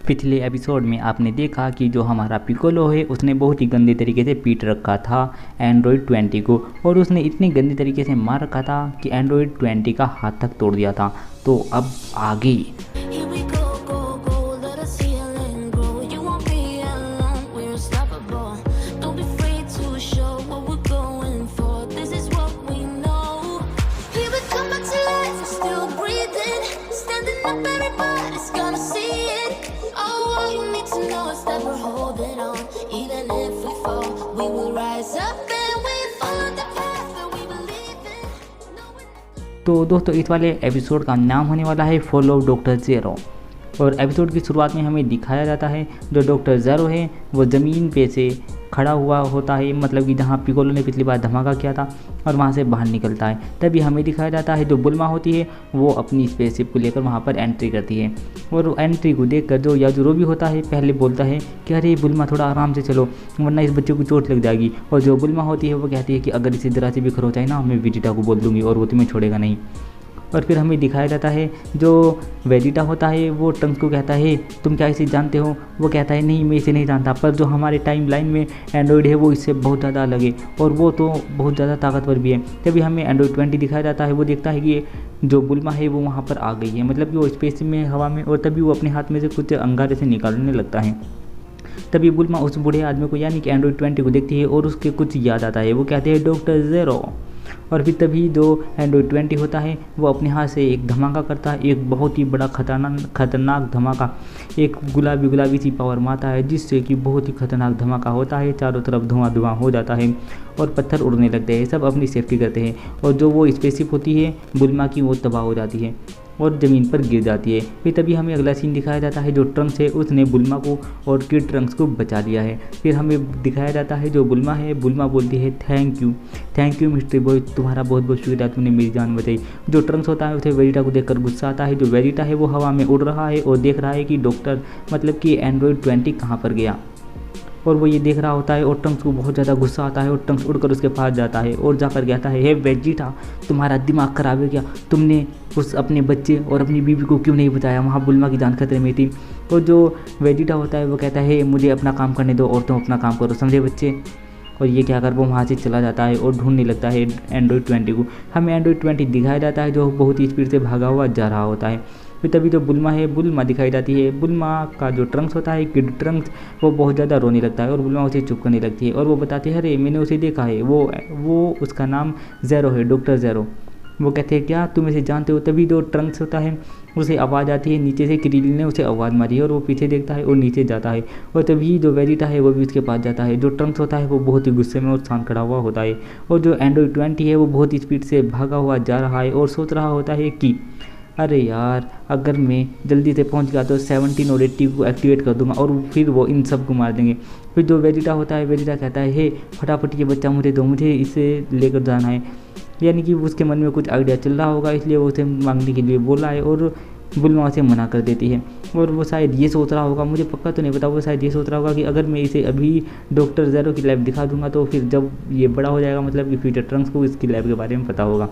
पिछले एपिसोड में आपने देखा कि जो हमारा पिकोलो है उसने बहुत ही गंदे तरीके से पीट रखा था एंड्रॉयड 20 को, और उसने इतनी गंदे तरीके से मार रखा था कि एंड्रॉयड 20 का हाथ तक तोड़ दिया था। तो अब आगे तो दोस्तों इस वाले एपिसोड का नाम होने वाला है फॉलो डॉक्टर ज़ेरो। और एपिसोड की शुरुआत में हमें दिखाया जाता है जो डॉक्टर ज़ेरो है वो ज़मीन पे से खड़ा हुआ होता है, मतलब कि जहाँ पिकोलो ने पिछली बार धमाका किया था, और वहाँ से बाहर निकलता है। तभी हमें दिखाया जाता है जो बुल्मा होती है वो अपनी स्पेसशिप को लेकर वहाँ पर एंट्री करती है, और एंट्री को देखकर जो याजुरो भी होता है पहले बोलता है कि अरे बुल्मा थोड़ा आराम से चलो वरना इस बच्चे को चोट लग जाएगी। और जो बुल्मा होती है वो कहती है कि अगर इसे ज़रा से भी खरोच आए ना मैं वेजिटा को बोल दूँगी और वो तुम्हें छोड़ेगा नहीं। और फिर हमें दिखाया जाता है जो वेजिटा होता है वो ट्रंक्स को कहता है तुम क्या इसे जानते हो। वो कहता है नहीं मैं इसे नहीं जानता, पर जो हमारे टाइम लाइन में एंड्रॉयड है वो इससे बहुत ज़्यादा अलग है और वो तो बहुत ज़्यादा ताकतवर भी है। तभी हमें एंड्रॉयड 20 दिखाया जाता है, वो देखता है कि जो बुल्मा है वो वहाँ पर आ गई है, मतलब कि वो स्पेस में हवा में, और तभी वो अपने हाथ में से कुछ अंगारे से निकालने लगता है। तभी बुल्मा उस बूढ़े आदमी को यानी कि एंड्रॉयड 20 को देखती है और उसके कुछ याद आता है। वो कहते हैं डॉक्टर ज़ेरो। और फिर तभी जो एंड्रॉयड 20 होता है वो अपने हाथ से एक धमाका करता है, एक बहुत ही बड़ा खतरनाक धमाका, एक गुलाबी सी पावर मारता है जिससे कि बहुत ही खतरनाक धमाका होता है। चारों तरफ धुआं हो जाता है और पत्थर उड़ने लगते हैं। सब अपनी सेफ्टी करते हैं और जो वो स्पेसशिप होती है बुल्मा की वो तबाह हो जाती है और ज़मीन पर गिर जाती है। फिर तभी हमें अगला सीन दिखाया जाता है जो ट्रंक्स है उसने बुल्मा को और किड ट्रंक्स को बचा लिया है। फिर हमें दिखाया जाता है जो बुल्मा है, बुल्मा बोलती है थैंक यू मिस्टर बॉय, तुम्हारा बहुत बहुत शुक्रिया, तुमने मेरी जान बचाई। जो ट्रंक्स होता है उसे वेजिटा को देखकर गुस्सा आता है। जो वेजिटा है वो हवा में उड़ रहा है और देख रहा है कि डॉक्टर मतलब कि एंड्रॉयड 20 कहाँ पर गया, और वो ये देख रहा होता है और ट्रंक्स को बहुत ज़्यादा गुस्सा आता है और ट्रंक्स उड़कर उसके पास जाता है और जाकर कहता है हे वेजिटा, तुम्हारा दिमाग खराब है क्या, तुमने उस अपने बच्चे और अपनी बीवी को क्यों नहीं बचाया, वहाँ बुल्मा की जान खतरे में थी। और जो वेजिटा होता है वो कहता है मुझे अपना काम करने दो और तुम अपना काम करो, समझे बच्चे। और ये क्या कर वो वहाँ से चला जाता है और ढूंढने लगता है एंड्रॉयड 20 को। हमें एंड्रॉयड 20 दिखाया जाता है जो बहुत ही स्पीड से भागा हुआ जा रहा होता है। फिर तभी जो बुल्मा है बुल्मा दिखाई जाती है। बुल्मा का जो ट्रंक्स होता है किड ट्रंक्स वो बहुत ज़्यादा रोने लगता है और बुल्मा उसे चुप करने लगती है और वो बताती है अरे मैंने उसे देखा है, वो उसका नाम ज़ेरो है, डॉक्टर ज़ेरो। वो कहते हैं क्या तुम इसे जानते हो। तभी जो ट्रंक्स होता है उसे आवाज़ आती है नीचे से, क्रिल ने उसे आवाज़ मारी है और वो पीछे देखता है और नीचे जाता है। और तभी जो वेजिटा है वो भी उसके पास जाता है। जो ट्रंक्स होता है वो बहुत ही गुस्से में और शांत खड़ा हुआ होता है और जो एंड्रॉयड 20 है वो बहुत ही स्पीड से भागा हुआ जा रहा है और सोच रहा होता है कि अरे यार अगर मैं जल्दी से पहुंच गया तो 17 और 80 को एक्टिवेट कर दूंगा और फिर वो इन सब को मार देंगे। फिर जो वेजिटा होता है वेजिटा कहता है हे फटाफट ये बच्चा मुझे दो, मुझे इसे लेकर जाना है, यानी कि उसके मन में कुछ आइडिया चल रहा होगा इसलिए वो उसे मांगने के लिए बोला है और बुल्मा उसे मना कर देती है। और वो शायद ये सोच रहा होगा, मुझे पक्का तो नहीं पता, वो शायद ये सोच रहा होगा कि अगर मैं इसे अभी डॉक्टर ज़ेरो की लैब दिखा दूंगा तो फिर जब ये बड़ा हो जाएगा मतलब कि फ्यूचर ट्रंक्स को इसकी लैब के बारे में पता होगा।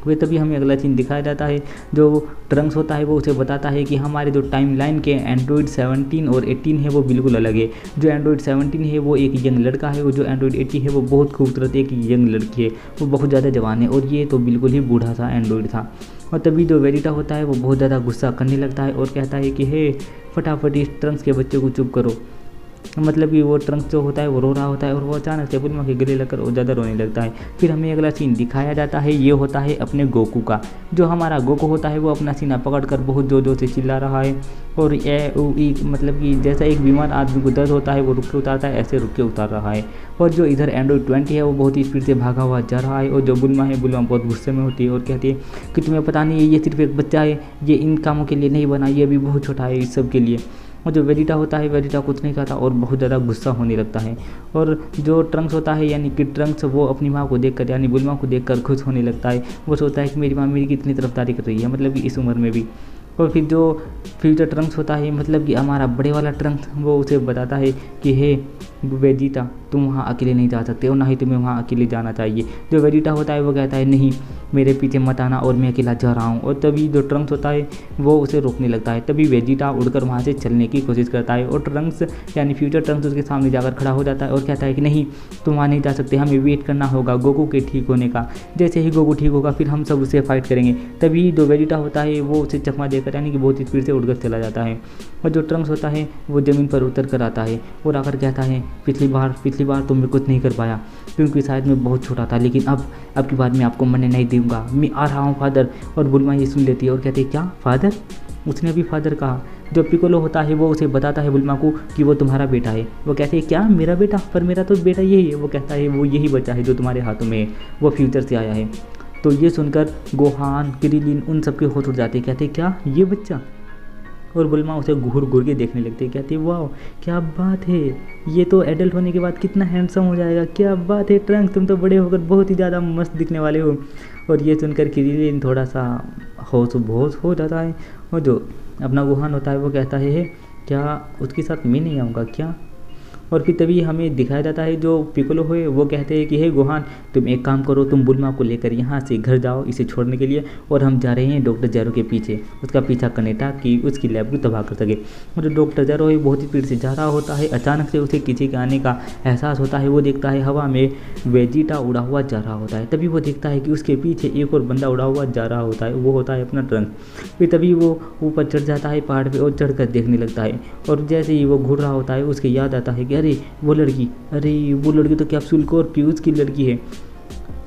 वे तभी हमें अगला सीन दिखाया जाता है जो ट्रंक्स होता है वो उसे बताता है कि हमारे जो टाइम लाइन के एंड्रॉयड 17 और 18 है वो बिल्कुल अलग है। जो एंड्रॉयड 17 है वो एक यंग लड़का है और जो एंड्रॉयड 80 है वो बहुत खूबसूरत एक यंग लड़की है, वो बहुत ज़्यादा जवान है, और ये तो बिल्कुल ही बूढ़ा सा एंड्रॉयड था। और तभी जो वेजिटा होता है वो बहुत ज़्यादा गुस्सा करने लगता है और कहता है कि हे फटाफट इस ट्रंक्स के बच्चे को चुप करो, मतलब कि वो ट्रंक्स जो होता है वो रो रहा होता है और वो अचानक से बुल्मा के गले लगकर और ज़्यादा रोने लगता है। फिर हमें अगला सीन दिखाया जाता है, ये होता है अपने गोकू का। जो हमारा गोकू होता है वो अपना सीना पकड़कर बहुत जोर जोर से चिल्ला रहा है और मतलब कि जैसा एक बीमार आदमी को दर्द होता है वो रुक के उतारता है ऐसे रुक के उतार रहा है। और जो इधर एंड्रॉयड 20 है वो बहुत ही स्पीड से भागा हुआ जा रहा है और जो बुल्मा है बुल्मा बहुत गुस्से में होती है और कहती है कि तुम्हें पता नहीं है ये सिर्फ एक बच्चा है, ये इन कामों के लिए नहीं बना, ये अभी बहुत छोटा है इस सब के लिए। और जो वेजिटा होता है वेजिटा कुछ नहीं खाता और बहुत ज़्यादा गुस्सा होने लगता है। और जो ट्रंक्स होता है यानी कि ट्रंक्स वो अपनी माँ को देखकर यानी बुल्मा को देखकर खुश होने लगता है। वो सोचता है कि मेरी माँ मेरी कितनी तरफदारी कर रही है, मतलब कि इस उम्र में भी। और फिर जो फ्यूचर ट्रंक्स होता है मतलब कि हमारा बड़े वाला ट्रंक्स वो उसे बताता है कि हे वेजिटा तुम वहाँ अकेले नहीं जा सकते और ना ही तुम्हें वहाँ अकेले जाना चाहिए। जो वेजिटा होता है वो कहता है नहीं मेरे पीछे मत आना और मैं अकेला जा रहा हूँ। और तभी जो ट्रंक्स होता है वो उसे रोकने लगता है। तभी वेजिटा उड़कर वहाँ से चलने की कोशिश करता है और ट्रंक्स यानी फ्यूचर ट्रंक्स उसके सामने जाकर खड़ा हो जाता है और कहता है कि नहीं तुम वहाँ नहीं जा सकते, हमें वेट करना होगा गोकू के ठीक होने का। जैसे ही गोकू ठीक होगा फिर हम सब उसे फाइट करेंगे। तभी जो वेजिटा होता है वो उसे चकमा देकर यानी कि बहुत स्पीड से उड़कर चला जाता है। और जो ट्रंक्स होता है वो ज़मीन पर उतर कर आता है और आकर कहता है पिछली बार तो मैं कुछ नहीं कर पाया क्योंकि शायद मैं बहुत छोटा था, लेकिन अब की बार मैं आपको मरने नहीं दूंगा, मैं आ रहा हूँ फादर। और बुल्मा ये सुन लेती है और कहती है क्या फादर? उसने अभी फादर कहा। जो पिकोलो होता है वो उसे बताता है बुल्मा को कि वो तुम्हारा बेटा है। वो कहते हैं क्या मेरा बेटा? पर मेरा तो बेटा यही है। वो कहता है वो यही बच्चा है जो तुम्हारे हाथों में है, वो फ्यूचर से आया है। तो ये सुनकर गोहान क्रिलिन उन सबके होठ उड़ जाते, कहते क्या ये बच्चा? और बुल्मा उसे घूर घूर के देखने लगती है, कहती है वाह क्या बात है, ये तो एडल्ट होने के बाद कितना हैंडसम हो जाएगा, क्या बात है ट्रंक्स तुम तो बड़े होकर बहुत ही ज़्यादा मस्त दिखने वाले हो। और ये सुनकर क्रिलिन थोड़ा सा होश बेहोश हो जाता है। और जो अपना गोहान होता है वो कहता है क्या उसके साथ मैं नहीं आऊँगा क्या? और फिर तभी हमें दिखाया जाता है जो पिकोलो है वो कहते हैं कि हे गोहान तुम एक काम करो, तुम बुल्मा को लेकर यहाँ से घर जाओ इसे छोड़ने के लिए, और हम जा रहे हैं डॉक्टर जेरो के पीछे, उसका पीछा करने ताकि उसकी लैब को तबाह कर सके। और जो डॉक्टर जेरो है बहुत ही स्पीड से जा रहा होता है। अचानक से उसे किसी के आने का एहसास होता है। वो देखता है हवा में वेजिटा उड़ा हुआ जा रहा होता है। तभी वो देखता है कि उसके पीछे एक और बंदा उड़ा हुआ जा रहा होता है, वो होता है अपना ट्रंक। फिर तभी वो ऊपर चढ़ जाता है पहाड़ पर और चढ़ कर देखने लगता है। और जैसे ही वो घूर रहा होता है उसके याद आता है कि अरे वो लड़की तो कैप्सूल को और फ्यूज़ की लड़की है,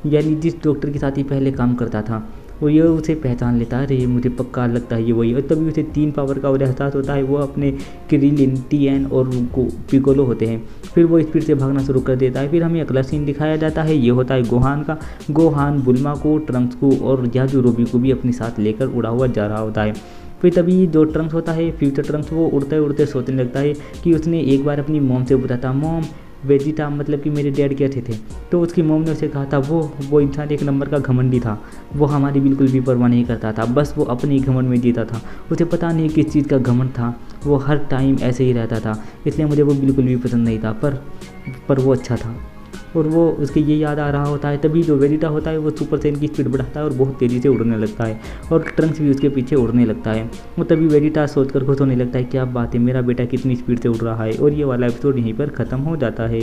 यानी जिस डॉक्टर के साथ ही पहले काम करता था। वो ये उसे पहचान लेता है, अरे मुझे पक्का लगता है ये वही। और तभी उसे 3 पावर का और एहसास होता है। वो अपने क्रिलिन, टीएन और उनको पिकोलो होते हैं। फिर वो स्पीड से भागना शुरू कर देता है। फिर हमें अगला सीन दिखाया जाता है, ये होता है गोहान का। गोहान बुल्मा को, ट्रंक्स को और याजू रोबी को भी अपने साथ लेकर उड़ा हुआ जा रहा होता है। फिर तभी जो ट्रंक्स होता है फ्यूचर ट्रंक्स, वो उड़ते उड़ते सोचने लगता है कि उसने एक बार अपनी मॉम से पूछा था मॉम वेजिटा मतलब कि मेरे डैड कैसे थे। तो उसकी मॉम ने उसे कहा था वो इंसान एक नंबर का घमंडी था, वो हमारी बिल्कुल भी परवाह नहीं करता था, बस वो अपने ही घमंड में जीता था, उसे पता नहीं किस चीज़ का घमंड था, वो हर टाइम ऐसे ही रहता था, इसलिए मुझे वो बिल्कुल भी पसंद नहीं था, पर वो अच्छा था। और वो उसके ये याद आ रहा होता है। तभी जो वेजिटा होता है वो सुपर सैन की स्पीड बढ़ाता है और बहुत तेज़ी से उड़ने लगता है और ट्रंक्स भी उसके पीछे उड़ने लगता है। और तभी वेजिटा सोचकर खुश होने लगता है क्या बात है मेरा बेटा कितनी स्पीड से उड़ रहा है। और ये वाला एपिसोड यहीं पर ख़त्म हो जाता है।